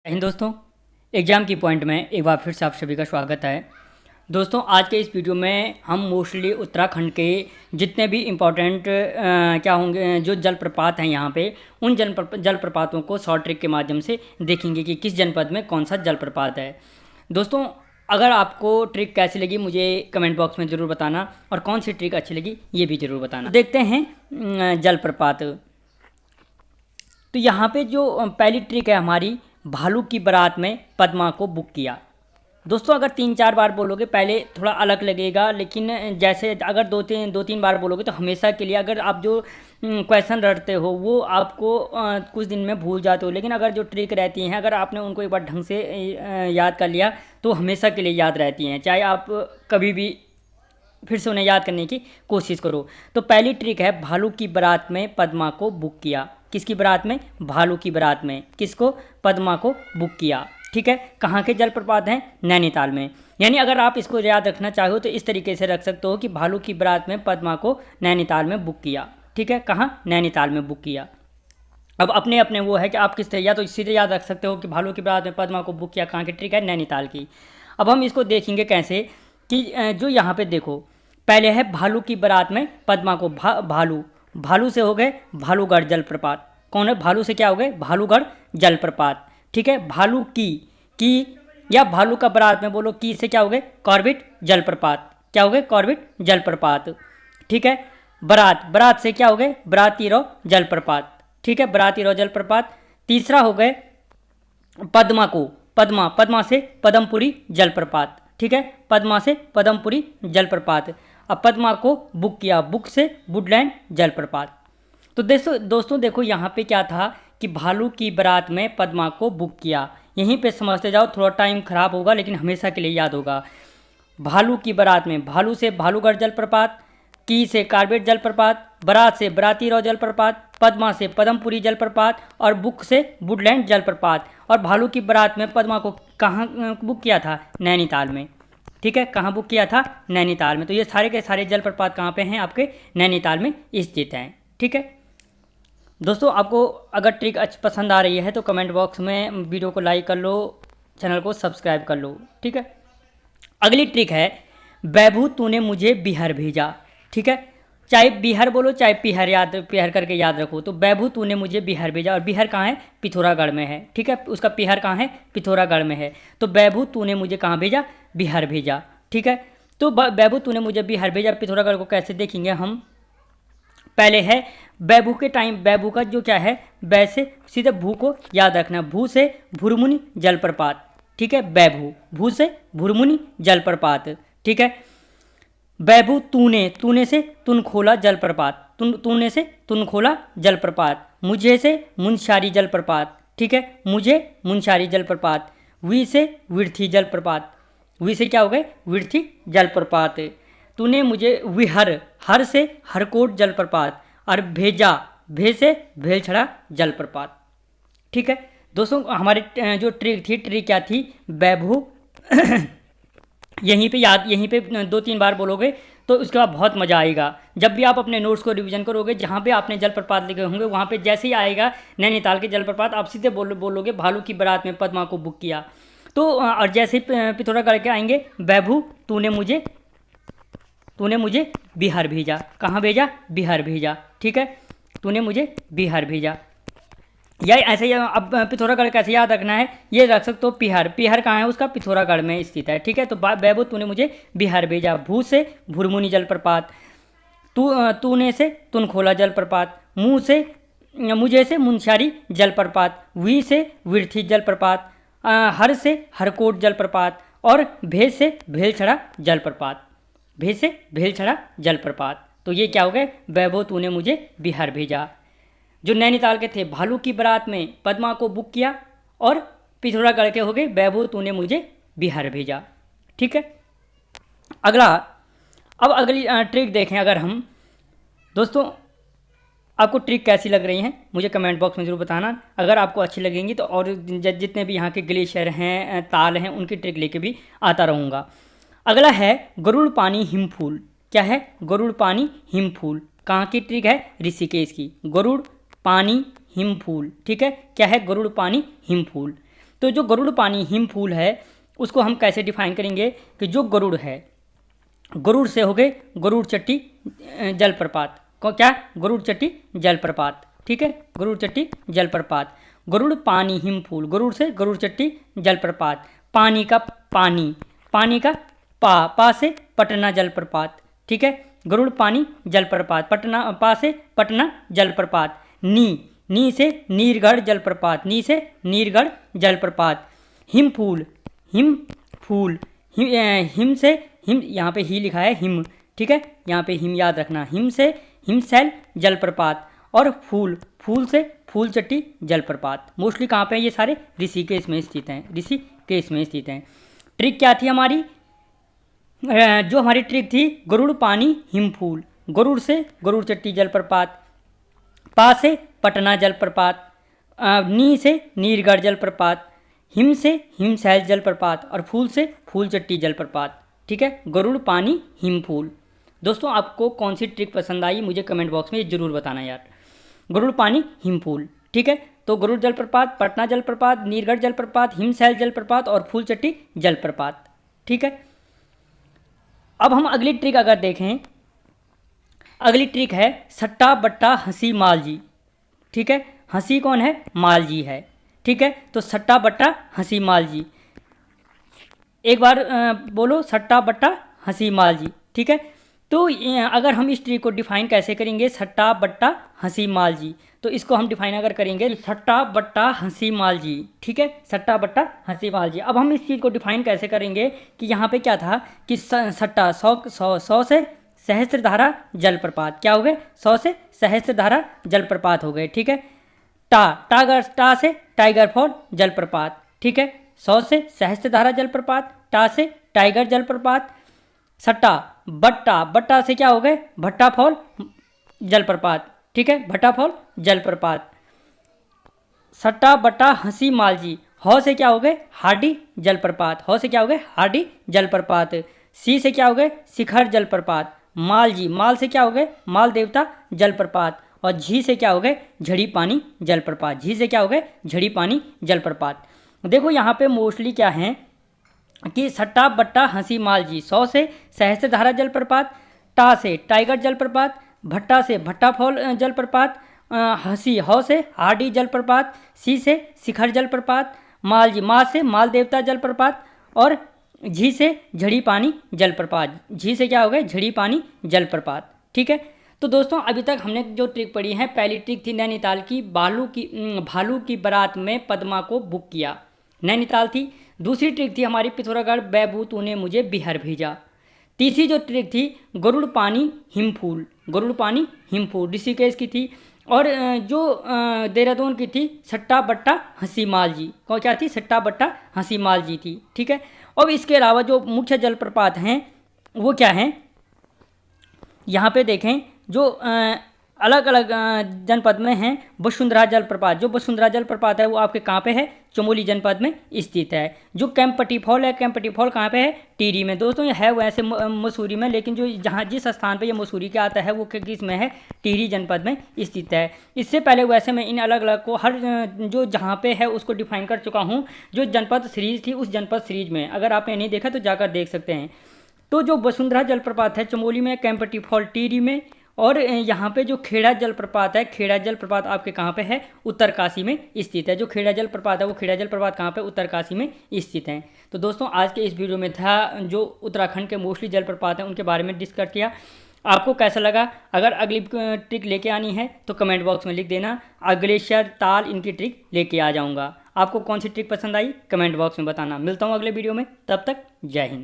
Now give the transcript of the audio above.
हिंद दोस्तों, एग्ज़ाम की पॉइंट में एक बार फिर से आप सभी का स्वागत है। दोस्तों, आज के इस वीडियो में हम मोस्टली उत्तराखंड के जितने भी इम्पोर्टेंट क्या होंगे जो जलप्रपात हैं यहाँ पे, उन जलप्रपातों को शॉर्ट ट्रिक के माध्यम से देखेंगे कि किस जनपद में कौन सा जलप्रपात है। दोस्तों, अगर आपको ट्रिक कैसी लगी मुझे कमेंट बॉक्स में ज़रूर बताना, और कौन सी ट्रिक अच्छी लगी ये भी ज़रूर बताना। देखते हैं जलप्रपात। तो यहाँ पे जो पहली ट्रिक है हमारी, भालू की बारात में पद्मा को बुक किया। दोस्तों, अगर 3-4 बार बोलोगे पहले थोड़ा अलग लगेगा, लेकिन जैसे अगर दो तीन बार बोलोगे तो हमेशा के लिए, अगर आप जो क्वेश्चन रटते हो वो आपको कुछ दिन में भूल जाते हो, लेकिन अगर जो ट्रिक रहती हैं अगर आपने उनको एक बार ढंग से याद कर लिया तो हमेशा के लिए याद रहती हैं, चाहे आप कभी भी फिर से उन्हें याद करने की कोशिश करो। तो पहली ट्रिक है, भालू की बारात में पद्मा को बुक किया। किसकी बारात में? भालू की बारात में किसको? पद्मा को बुक किया। ठीक है, कहाँ के जलप्रपात हैं? नैनीताल में। यानी अगर आप इसको याद रखना चाहो तो इस तरीके से रख सकते हो कि भालू की बारात में पद्मा को नैनीताल में बुक किया। ठीक है, कहाँ? नैनीताल में बुक किया। अब अपने अपने वो है कि आप किस तरह, या तो सीधे याद रख सकते हो कि भालू की बारात में पद्मा को बुक किया, कहाँ की ट्रिक है? नैनीताल की। अब हम इसको देखेंगे कैसे कि जो यहाँ पे देखो, पहले है भालू की बारात में पद्मा को भालू से हो गए भालूगढ़ जलप्रपात। कौन है? भालू से क्या हो गए? भालूगढ़ जलप्रपात। ठीक है, भालू की या भालू का बारात में बोलो की से क्या हो गए? कॉर्बेट जलप्रपात। क्या हो गए? कॉर्बेट जलप्रपात। ठीक है, बारात से क्या हो गए? बरातीरो जलप्रपात। ठीक है, बरातीरो जलप्रपात। तीसरा हो गए पद्मा से पदमपुरी जलप्रपात। ठीक है, पद्मा से पदमपुरी जलप्रपात। अब पद्मा को बुक किया, बुक से वुडलैंड जलप्रपात। तो दोस्तों देखो यहाँ पे क्या था कि भालू की बारात में पद्मा को बुक किया। यहीं पे समझते जाओ, थोड़ा टाइम खराब होगा लेकिन हमेशा के लिए याद होगा। भालू की बारात में भालू से भालूगढ़ जलप्रपात, की से कार्बेट जलप्रपात, बारात से बरातीरो जलप्रपात, पद्मा से पदमपुरी जलप्रपात और बुक से वुडलैंड जलप्रपात। और भालू की बारात में पद्मा को कहाँ बुक किया था? नैनीताल में। ठीक है, कहाँ बुक किया था? नैनीताल में। तो ये सारे के सारे जलप्रपात कहाँ पे हैं? आपके नैनीताल में स्थित हैं। ठीक है दोस्तों, आपको अगर ट्रिक पसंद आ रही है तो कमेंट बॉक्स में वीडियो को लाइक कर लो, चैनल को सब्सक्राइब कर लो। ठीक है, अगली ट्रिक है, बैभू तूने मुझे बिहार भेजा। ठीक है, चाहे बिहार बोलो चाहे पिहर करके याद रखो। तो बैभू तूने मुझे बिहार भेजा, और बिहार कहाँ है? पिथौरागढ़ में है। ठीक है, उसका पिहार कहाँ है? पिथौरागढ़ में है। तो बैभू तूने मुझे कहाँ भेजा? बिहार भेजा। ठीक है, तो बैभू तूने मुझे बिहार भेजा, पिथौरागढ़ को कैसे देखेंगे हम? पहले है बैभू के टाइम, बैभू का जो क्या है, बै से सीधे भू को याद रखना, भू से भुरमुनि जलप्रपात। ठीक है, बैभू, भू से भुरमुनि जलप्रपात। ठीक है, बैभू तूने से तुन खोला जलप्रपात, तूने से तुन खोला जलप्रपात। मुझे से मुंशारी जलप्रपात। ठीक है, मुझे मुंशारी जलप्रपात। वी से विर्थी जलप्रपात, वी से क्या हो गए? विर्थी जलप्रपात। तूने मुझे विहर, हर से हरकोट जलप्रपात, और भेजा, भे से भेलछड़ा जलप्रपात। ठीक है दोस्तों, हमारी जो ट्रिक क्या थी? बैभू यहीं पे 2-3 बार बोलोगे तो उसके बाद बहुत मज़ा आएगा। जब भी आप अपने नोट्स को रिवीजन करोगे, जहाँ पे आपने जलप्रपात लिखे होंगे वहाँ पे जैसे ही आएगा नैनीताल के जलप्रपात, आप सीधे बोलोगे भालू की बारात में पद्मा को बुक किया। तो और जैसे ही पिथौरागढ़ के आएंगे, बैभू तूने मुझे बिहार भेजा। कहाँ भेजा? बिहार भेजा। ठीक है, तूने मुझे बिहार भेजा। या ऐसे ही अब पिथौरागढ़ कैसे याद रखना है, ये रख सकते हो पिहार कहाँ है? उसका पिथौरागढ़ में स्थित है। ठीक है, तो बैभू तूने मुझे बिहार भेजा। भू से भुरमुनि जलप्रपात, तूने से तुन खोला जलप्रपात, मुझे से मुंशारी जलप्रपात, वी से विर्थी जलप्रपात, हर से हरकोट जलप्रपात, और भेज से भेलछड़ा जलप्रपात, भेज से भेलछड़ा जलप्रपात। तो ये क्या हो गए? बैभू तूने मुझे बिहार भेजा। जो नैनीताल के थे, भालू की बारात में पद्मा को बुक किया, और पिथौरागढ़ के हो गए बैभू तूने मुझे बिहार भेजा। ठीक है, अब अगली ट्रिक देखें। अगर हम दोस्तों, आपको ट्रिक कैसी लग रही हैं मुझे कमेंट बॉक्स में ज़रूर बताना। अगर आपको अच्छी लगेंगी तो और जितने भी यहाँ के ग्लेशियर हैं, ताल हैं, उनकी ट्रिक लेके भी आता रहूँगा। अगला है गरुड़ पानी हिमफूल। क्या है? गरुड़ पानी हिमफूल। कहाँ की ट्रिक है? ऋषिकेश की। गरुड़ पानी हिमफूल। ठीक है, क्या है? गरुड़ पानी हिमफूल। तो जो गरुड़ पानी हिमफूल है उसको हम कैसे डिफाइन करेंगे कि जो गरुड़ है, गरुड़ से हो गए गरुड़ चट्टी जलप्रपात को क्या, गरुड़ चट्टी जलप्रपात, ठीक है, गरुड़ चट्टी जलप्रपात। गरुड़ पानी हिमफूल, गरुड़ से गरुड़ चट्टी जलप्रपात। पानी का पानी, पानी का पा से पटना जलप्रपात, ठीक है, गरुड़ पानी जलप्रपात। पटना पा से पटना जलप्रपात। नी से नीरगढ़ जलप्रपात, नी से नीरगढ़ जलप्रपात। हिमफूल, हिमफूल, हिम से हिम, यहाँ पे ही लिखा है हिम, ठीक है, यहाँ पे हिम याद रखना। हिम से हिमशैल जलप्रपात। और फूल से फूलचट्टी जलप्रपात। मोस्टली कहाँ पे हैं ये सारे? ऋषिकेश में स्थित हैं, ऋषिकेश में स्थित हैं। ट्रिक क्या थी हमारी? जो हमारी ट्रिक थी गरुड़ पानी हिमफूल, गरुड़ से गरुड़ चट्टी जलप्रपात, पा से पटना जलप्रपात, नी से नीरगढ़ जलप्रपात, हिम से हिमशैल जलप्रपात और फूल से फूलचट्टी जलप्रपात, ठीक है, गरुड़ पानी हिमफूल। दोस्तों आपको कौन सी ट्रिक पसंद आई मुझे कमेंट बॉक्स में ज़रूर बताना यार। गरुड़ पानी हिमफूल, ठीक है, तो गरुड़ जलप्रपात, पटना जलप्रपात, नीरगढ़ जलप्रपात, हिमशैल जलप्रपात और फूलचट्टी जलप्रपात, ठीक है। अब हम अगली ट्रिक अगर देखें, अगली ट्रिक है सट्टा बट्टा हंसी मालजी, ठीक है, हंसी कौन है? मालजी है, ठीक है, तो सट्टा बट्टा हंसी मालजी। एक बार बोलो सट्टा बट्टा हंसी मालजी, ठीक है। तो अगर हम इस ट्रिक को डिफाइन कैसे करेंगे, सट्टा बट्टा हंसी मालजी, तो इसको हम डिफाइन अगर करेंगे सट्टा बट्टा हंसी मालजी, ठीक है, सट्टा बट्टा हंसी मालजी। अब हम इस चीज़ को डिफाइन कैसे करेंगे कि यहाँ पे क्या था कि सट्टा सौ से सहस्त्रधारा जलप्रपात, क्या हो गए? 100 से सहस्त्रधारा जलप्रपात हो गए, ठीक है। टा से टाइगर फॉल जलप्रपात, ठीक है, 100 से सहस्त्रधारा जलप्रपात, टा से टाइगर जलप्रपात। सट्टा बट्टा से क्या हो गए? भट्टा फॉल जलप्रपात, ठीक है, भट्टा फॉल जलप्रपात। सट्टा बट्टा हंसी मालजी, हौ से क्या हो गए? हार्डी जलप्रपात, हौ से क्या हो गए? हार्डी जलप्रपात। सी से क्या हो गए? शिखर जलप्रपात। मालजी, माल से क्या हो गए? माल देवता जलप्रपात। और झी से क्या हो गए? झड़ी पानी जलप्रपात, झी से क्या हो गए? झड़ी पानी जलप्रपात। देखो यहाँ पे मोस्टली क्या है कि सट्टा बट्टा हंसी मालजी, 100 से सहस्त्रधारा जलप्रपात, टा से टाइगर जलप्रपात, भट्टा से भट्टा फॉल जलप्रपात, हंसी हौ से हार्डी जलप्रपात, सी से शिखर जलप्रपात, मालजी माँ से माल देवता जलप्रपात और झी से झड़ी पानी जलप्रपात, झी से क्या हो गए? झड़ी पानी जलप्रपात, ठीक है। तो दोस्तों अभी तक हमने जो ट्रिक पढ़ी है, पहली ट्रिक थी नैनीताल की, भालू की बारात में पद्मा को बुक किया, नैनीताल थी। दूसरी ट्रिक थी हमारी पिथौरागढ़ बैबू तूने मुझे बिहार भेजा। तीसरी जो ट्रिक थी गरुड़ पानी हिमफूल, गरुड़ पानी हिमफूल ऋषिकेश की थी। और जो देहरादून की थी सट्टा बट्टा हंसी मालजी, कौन क्या थी? सट्टा बट्टा हंसी मालजी थी, ठीक है। और इसके अलावा जो मुख्य जलप्रपात हैं वो क्या हैं, यहाँ पे देखें जो अलग अलग जनपद में हैं। वसुंधरा जलप्रपात, जो वसुंधरा जलप्रपात है वो आपके कहाँ पे है? चमोली जनपद में स्थित है। जो कैंपटी फॉल है, कैंपटी फॉल कहाँ पे है? टिहरी में। दोस्तों ये है वैसे मसूरी में, लेकिन जो जहाँ जिस स्थान पे ये मसूरी के आता है वो किस में है? टिहरी जनपद में स्थित है। इससे पहले वैसे मैं इन अलग अलग को हर जो जहाँ पे है उसको डिफाइन कर चुका हूँ। जो जनपद सीरीज थी उस जनपद सीरीज में अगर आपने नहीं देखा तो जाकर देख सकते हैं। तो जो वसुंधरा जलप्रपात है चमोली में, कैंपटी फॉल टिहरी में, और यहाँ पे जो खेड़ा जलप्रपात है, खेड़ा जलप्रपात आपके कहाँ पे है? उत्तरकाशी में स्थित है। जो खेड़ा जलप्रपात है वो खेड़ा जलप्रपात कहाँ पे? उत्तरकाशी में स्थित है। तो दोस्तों आज के इस वीडियो में था जो उत्तराखंड के मोस्टली जलप्रपात हैं उनके बारे में डिस्कस किया। आपको कैसा लगा? अगर अगली ट्रिक लेके आनी है तो कमेंट बॉक्स में लिख देना, ग्लेशियर ताल इनकी ट्रिक लेके आ जाऊँगा। आपको कौन सी ट्रिक पसंद आई कमेंट बॉक्स में बताना। मिलता हूँ अगले वीडियो में, तब तक जय हिंद।